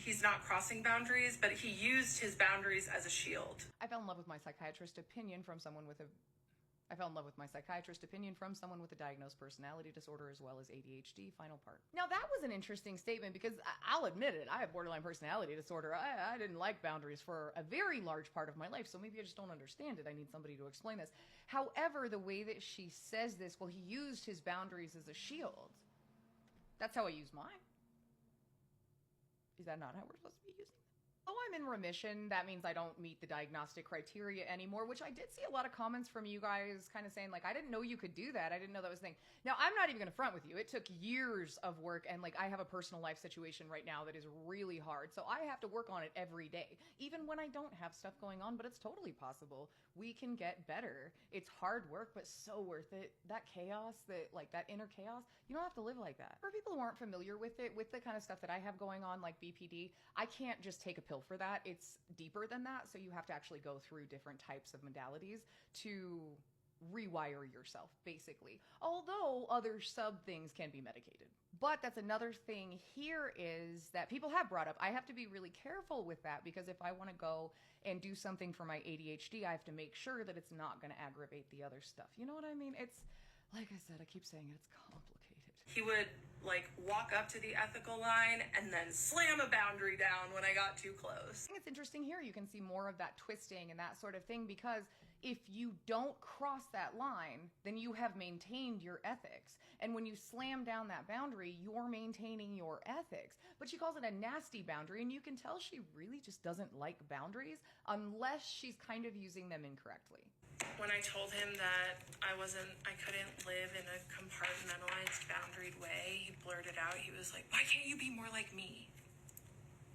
he's not crossing boundaries, but he used his boundaries as a shield. I fell in love with my psychiatrist opinion from someone with a diagnosed personality disorder as well as ADHD. Final part. Now that was an interesting statement because I'll admit it, I have borderline personality disorder. I didn't like boundaries for a very large part of my life, so maybe I just don't understand it. I need somebody to explain this. However, the way that she says this, well, he used his boundaries as a shield. That's how I use mine. Is that not how we're supposed to be using them? Oh, I'm in remission. That means I don't meet the diagnostic criteria anymore, which I did see a lot of comments from you guys kind of saying, like, I didn't know you could do that. I didn't know that was a thing. Now, I'm not even going to front with you. It took years of work, and, like, I have a personal life situation right now that is really hard, so I have to work on it every day, even when I don't have stuff going on, but it's totally possible. We can get better. It's hard work, but so worth it. That chaos, that inner chaos, you don't have to live like that. For people who aren't familiar with it, with the kind of stuff that I have going on, like BPD, I can't just take a pill for that. It's deeper than that, so you have to actually go through different types of modalities to rewire yourself, basically. Although other sub things can be medicated. But that's another thing here is that people have brought up, I have to be really careful with that because if I want to go and do something for my ADHD, I have to make sure that it's not going to aggravate the other stuff. You know what I mean? It's, like I said, I keep saying it, it's complicated. He would, like, walk up to the ethical line and then slam a boundary down when I got too close. I think it's interesting here. You can see more of that twisting and that sort of thing because if you don't cross that line, then you have maintained your ethics. And when you slam down that boundary, you're maintaining your ethics. But she calls it a nasty boundary, and you can tell she really just doesn't like boundaries unless she's kind of using them incorrectly. When I told him that I couldn't live in a compartmentalized, boundaried way, he blurted out, he was like, why can't you be more like me?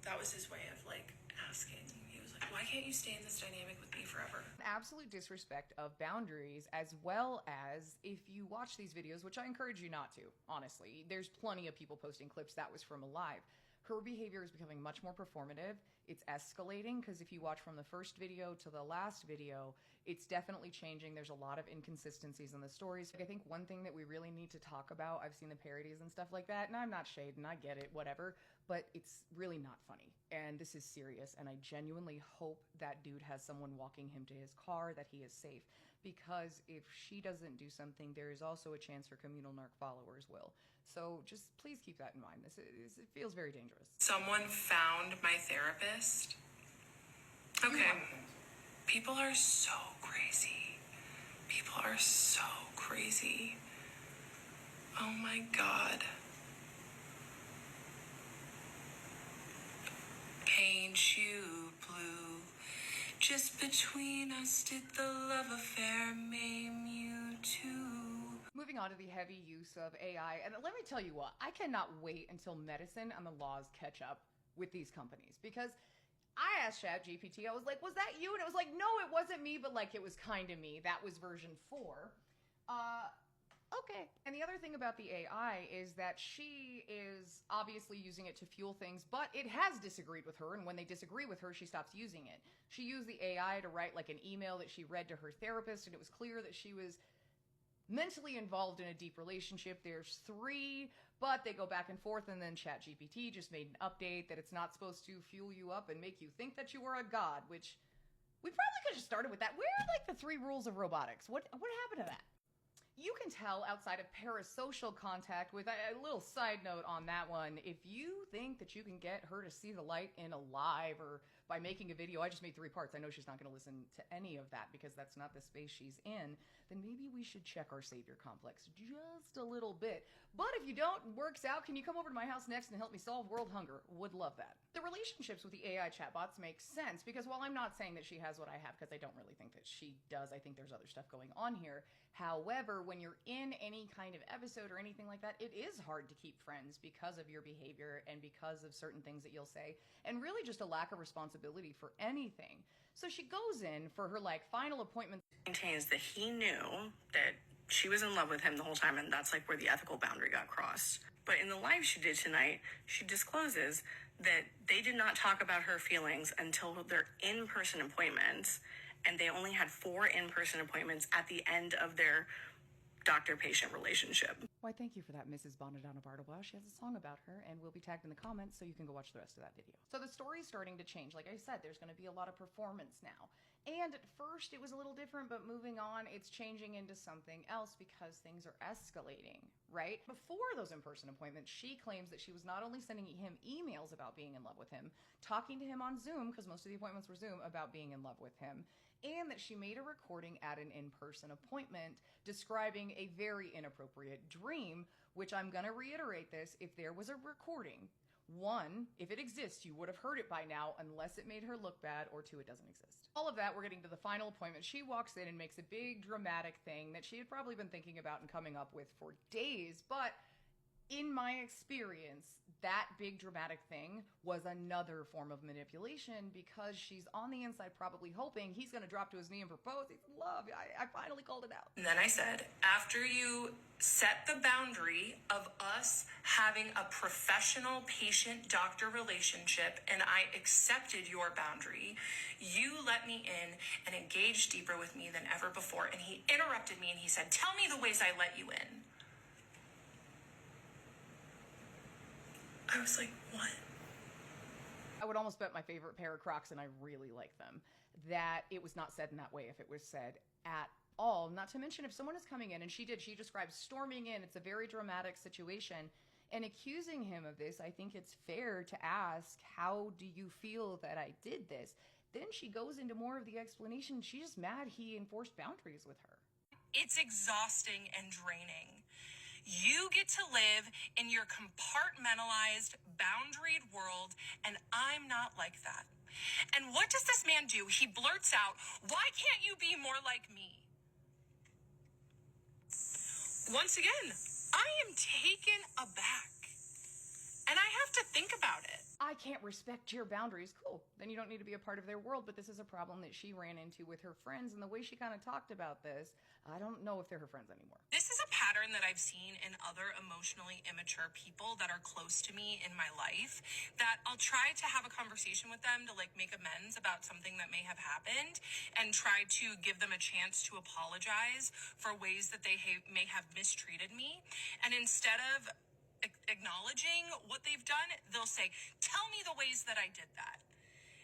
That was his way of, like, asking. He was like, why can't you stay in this dynamic with me forever? Absolute disrespect of boundaries, as well as if you watch these videos, which I encourage you not to, honestly. There's plenty of people posting clips that was from Alive. Her behavior is becoming much more performative. It's escalating because if you watch from the first video to the last video, it's definitely changing. There's a lot of inconsistencies in the stories. I think one thing that we really need to talk about, I've seen the parodies and stuff like that, and I'm not shading, I get it, whatever, but it's really not funny. And this is serious, and I genuinely hope that dude has someone walking him to his car, that he is safe. Because if she doesn't do something, there is also a chance her communal narc followers will. So just please keep that in mind. It feels very dangerous. Someone found my therapist. Okay. People are so crazy. People are so crazy. Oh my God. Paint you blue. Just between us did the love affair maim you too. Moving on to the heavy use of AI, and let me tell you what, I cannot wait until medicine and the laws catch up with these companies, because I asked ChatGPT, I was like, was that you? And it was like, no, it wasn't me, but like it was kind of me. That was version 4. Okay. And the other thing about the AI is that she is obviously using it to fuel things, but it has disagreed with her, and when they disagree with her, she stops using it. She used the AI to write like an email that she read to her therapist, and it was clear that she was mentally involved in a deep relationship. There's 3, but they go back and forth, and then ChatGPT just made an update that it's not supposed to fuel you up and make you think that you are a god, which we probably could have started with that. Where are like the 3 rules of robotics? What happened to that? You can tell outside of parasocial contact, with a little side note on that one, if you think that you can get her to see the light in Alive or by making a video, I just made 3 parts, I know she's not going to listen to any of that because that's not the space she's in, then maybe we should check our savior complex just a little bit. But if you don't, works out, can you come over to my house next and help me solve world hunger? Would love that. The relationships with the AI chatbots make sense because while I'm not saying that she has what I have, because I don't really think that she does, I think there's other stuff going on here. However, when you're in any kind of episode or anything like that, it is hard to keep friends because of your behavior and because of certain things that you'll say, and really just a lack of responsibility for anything. So she goes in for her like final appointment. Maintains that he knew that she was in love with him the whole time, and that's like where the ethical boundary got crossed. But in the live she did tonight, she discloses that they did not talk about her feelings until their in-person appointments, and they only had 4 in-person appointments at the end of their doctor-patient relationship. Why, thank you for that, Mrs. Bonadonna Bartleby. She has a song about her and will be tagged in the comments so you can go watch the rest of that video. So the story's starting to change. Like I said, there's going to be a lot of performance now. And at first it was a little different, but moving on, it's changing into something else because things are escalating, right? Before those in-person appointments, she claims that she was not only sending him emails about being in love with him, talking to him on Zoom, because most of the appointments were Zoom, about being in love with him, and that she made a recording at an in-person appointment describing a very inappropriate dream, which I'm going to reiterate this, if there was a recording, one, if it exists, you would have heard it by now, unless it made her look bad, or two, it doesn't exist. All of that, we're getting to the final appointment. She walks in and makes a big dramatic thing that she had probably been thinking about and coming up with for days, but in my experience, that big dramatic thing was another form of manipulation because she's on the inside probably hoping he's going to drop to his knee and propose. He's in love. I finally called it out. And then I said, after you set the boundary of us having a professional patient-doctor relationship and I accepted your boundary, you let me in and engaged deeper with me than ever before. And he interrupted me and he said, tell me the ways I let you in. I was like, what? I would almost bet my favorite pair of Crocs, and I really like them, that it was not said in that way if it was said at all. Not to mention if someone is coming in, and she describes storming in, it's a very dramatic situation, and accusing him of this, I think it's fair to ask, how do you feel that I did this? Then she goes into more of the explanation. She's just mad he enforced boundaries with her. It's exhausting and draining. You get to live in your compartmentalized, boundaried world, and I'm not like that. And what does this man do? He blurts out, why can't you be more like me? Once again, I am taken aback. And I have to think about it. I can't respect your boundaries. Cool. Then you don't need to be a part of their world. But this is a problem that she ran into with her friends. And the way she kind of talked about this, I don't know if they're her friends anymore. This is a pattern that I've seen in other emotionally immature people that are close to me in my life, that I'll try to have a conversation with them to like make amends about something that may have happened and try to give them a chance to apologize for ways that they may have mistreated me. And instead of acknowledging what they've done, they'll say, tell me the ways that I did that.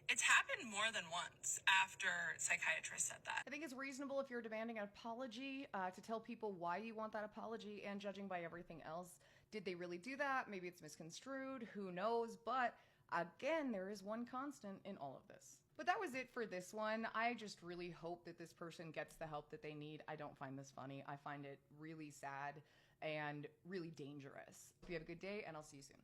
It's happened more than once after psychiatrist said that. I think it's reasonable if you're demanding an apology to tell people why you want that apology, and judging by everything else, did they really do that? Maybe it's misconstrued, who knows? But again, there is one constant in all of this. But that was it for this one. I just really hope that this person gets the help that they need. I don't find this funny. I find it really sad and really dangerous. Hope you have a good day, and I'll see you soon.